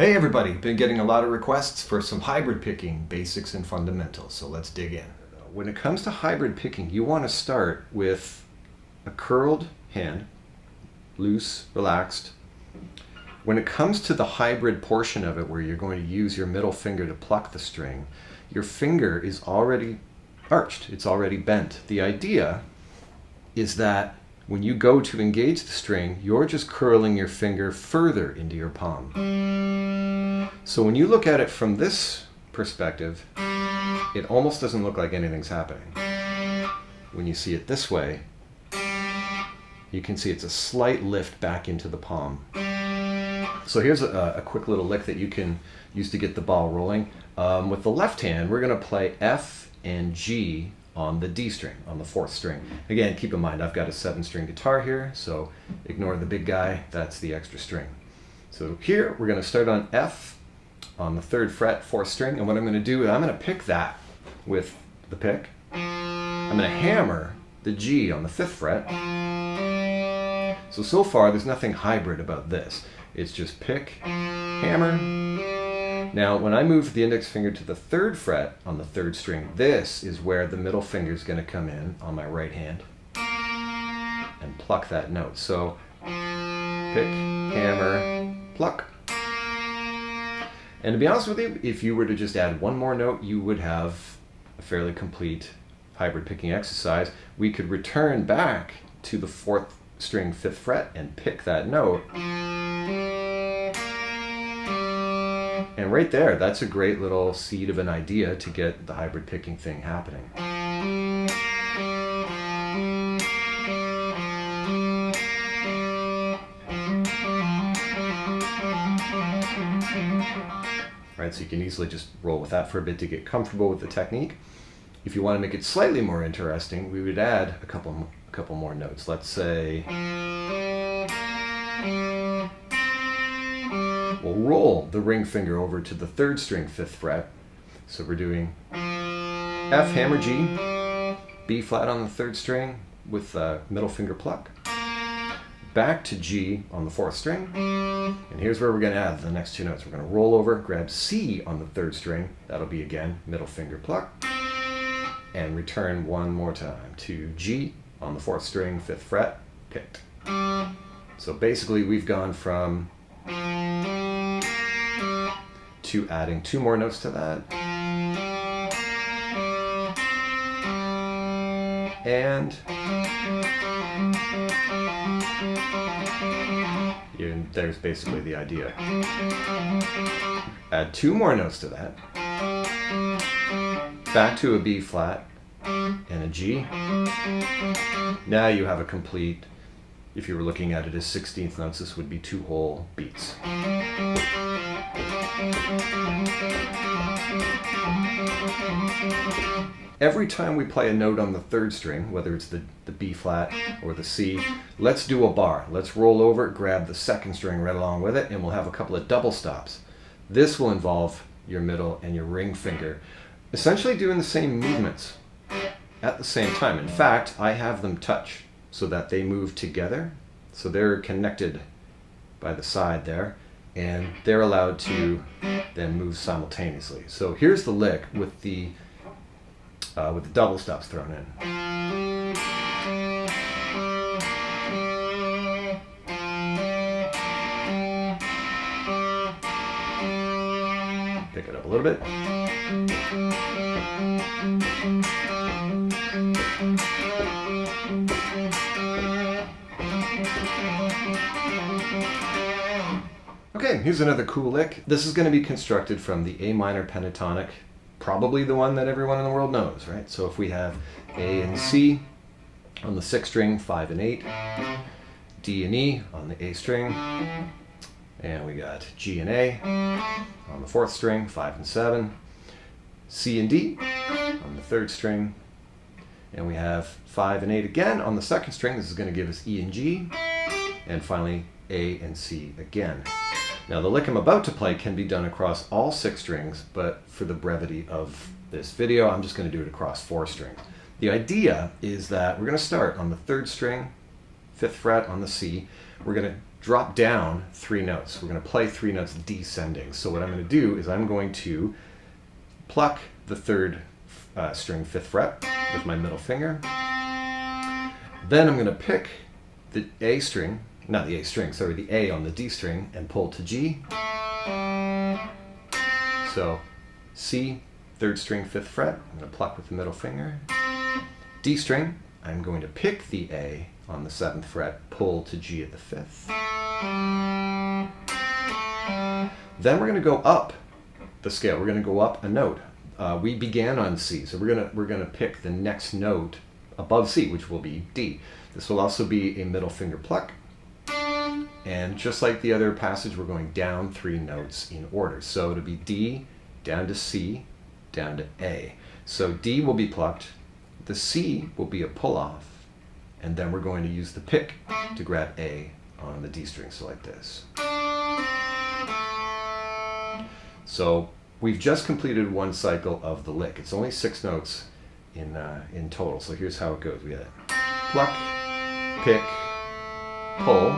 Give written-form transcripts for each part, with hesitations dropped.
Hey everybody, been getting a lot of requests for some hybrid picking basics and fundamentals, so let's dig in. When it comes to hybrid picking, you want to start with a curled hand, loose, relaxed. When it comes to the hybrid portion of it where you're going to use your middle finger to pluck the string, your finger is already arched, it's already bent. The idea is that when you go to engage the string, you're just curling your finger further into your palm. So when you look at it from this perspective, it almost doesn't look like anything's happening. When you see it this way, you can see it's a slight lift back into the palm. So here's a quick little lick that you can use to get the ball rolling. With the left hand, we're going to play F and G on the D string, on the 4th string. Again, keep in mind, I've got a 7-string guitar here, so ignore the big guy, that's the extra string. So here, we're going to start on F on the 3rd fret, 4th string, and what I'm going to do is I'm going to pick that with the pick. I'm going to hammer the G on the 5th fret. So far, there's nothing hybrid about this. It's just pick, hammer. Now, when I move the index finger to the 3rd fret on the 3rd string, this is where the middle finger is going to come in on my right hand and pluck that note. So, pick, hammer, pluck. And to be honest with you, if you were to just add one more note, you would have a fairly complete hybrid picking exercise. We could return back to the 4th string, 5th fret and pick that note. And right there, that's a great little seed of an idea to get the hybrid picking thing happening. Right, so you can easily just roll with that for a bit to get comfortable with the technique. If you want to make it slightly more interesting, we would add a couple more notes. Let's say we'll roll the ring finger over to the 3rd string, 5th fret. So we're doing F, hammer, G, B flat on the 3rd string with middle finger pluck, back to G on the 4th string, and here's where we're going to add the next 2 notes. We're going to roll over, grab C on the 3rd string, that'll be again middle finger pluck, and return one more time to G on the 4th string, 5th fret, picked. So basically we've gone from to adding 2 more notes to that. And there's basically the idea. Add 2 more notes to that. Back to a B flat and a G. Now you have a complete, if you were looking at it as 16th notes, this would be 2 whole beats. Every time we play a note on the 3rd string, whether it's the B flat or the C, let's do a bar. Let's roll over, grab the 2nd string right along with it, and we'll have a couple of double stops. This will involve your middle and your ring finger, essentially doing the same movements at the same time. In fact, I have them touch so that they move together. So they're connected by the side there, and they're allowed to then move simultaneously. So here's the lick with the double stops thrown in. Pick it up a little bit. Okay, here's another cool lick. This is going to be constructed from the A minor pentatonic, probably the one that everyone in the world knows, right? So if we have A and C on the 6th string, 5 and 8, D and E on the A string, and we got G and A on the 4th string, 5 and 7, C and D on the 3rd string, and we have 5 and 8 again on the 2nd string. This is going to give us E and G, and finally A and C again. Now the lick I'm about to play can be done across all 6 strings, but for the brevity of this video, I'm just going to do it across 4 strings. The idea is that we're going to start on the 3rd string, 5th fret on the C. We're going to drop down 3 notes. We're going to play 3 notes descending. So what I'm going to do is I'm going to pluck the 3rd string 5th fret with my middle finger. Then I'm going to pick the A string, not the A string, sorry, the A on the D string and pull to G. So C, 3rd string, 5th fret, I'm going to pluck with the middle finger. D string, I'm going to pick the A on the 7th fret, pull to G at the 5th. Then we're going to go up the scale. We're going to go up a note. We began on C, so we're going to pick the next note above C, which will be D. This will also be a middle finger pluck. And just like the other passage, we're going down 3 notes in order. So it'll be D, down to C, down to A. So D will be plucked, the C will be a pull-off, and then we're going to use the pick to grab A on the D string, so like this. So we've just completed 1 cycle of the lick. It's only 6 notes in total. So here's how it goes. We got pluck, pick, pull.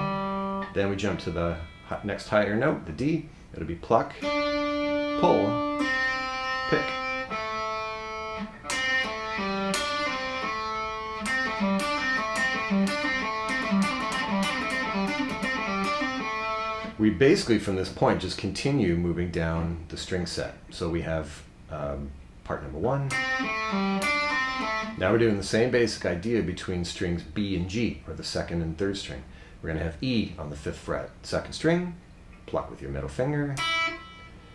Then we jump to the next higher note, the D. It'll be pluck, pull, pick. We basically, from this point, just continue moving down the string set. So we have part number 1. Now we're doing the same basic idea between strings B and G, or the 2nd and 3rd string. We're going to have E on the 5th fret, 2nd string, pluck with your middle finger.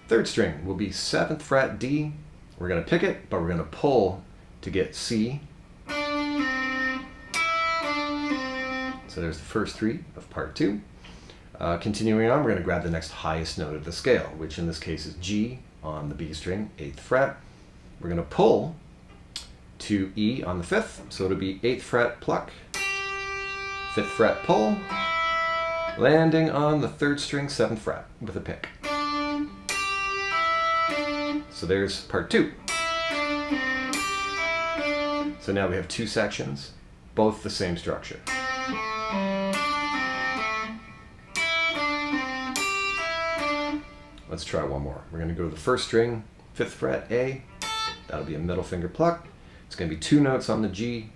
3rd string will be 7th fret D. We're going to pick it, but we're going to pull to get C. So there's the first 3 of part 2. Continuing on, we're going to grab the next highest note of the scale, which in this case is G on the B string, 8th fret. We're going to pull to E on the 5th, so it'll be 8th fret pluck, 5th fret pull, landing on the 3rd string, 7th fret with a pick. So there's part 2. So now we have 2 sections, both the same structure. Let's try one more. We're going to go to the 1st string, 5th fret A. That'll be a middle finger pluck. It's going to be 2 notes on the G,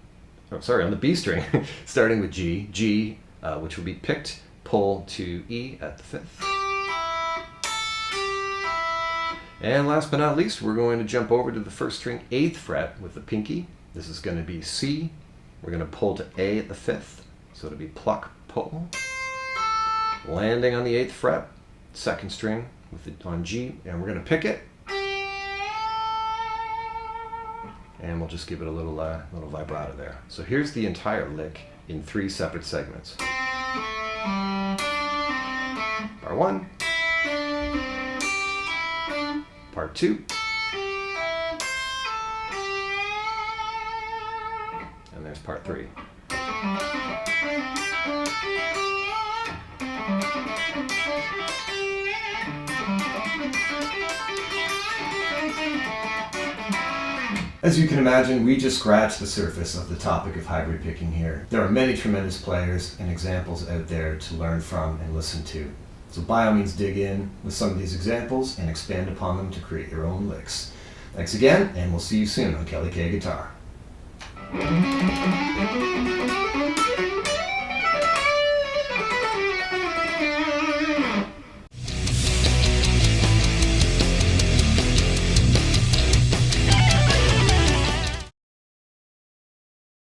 on the B string, starting with G. G, which will be picked, pull to E at the 5th. And last but not least, we're going to jump over to the 1st string, 8th fret with the pinky. This is going to be C. We're going to pull to A at the 5th. So it'll be pluck, pull. Landing on the 8th fret, 2nd string on G, and we're going to pick it. And we'll just give it a little vibrato there. So here's the entire lick in 3 separate segments. Part 1. Part 2. And there's part 3. As you can imagine, we just scratched the surface of the topic of hybrid picking here. There are many tremendous players and examples out there to learn from and listen to. So by all means dig in with some of these examples and expand upon them to create your own licks. Thanks again, and we'll see you soon on Kelly K Guitar.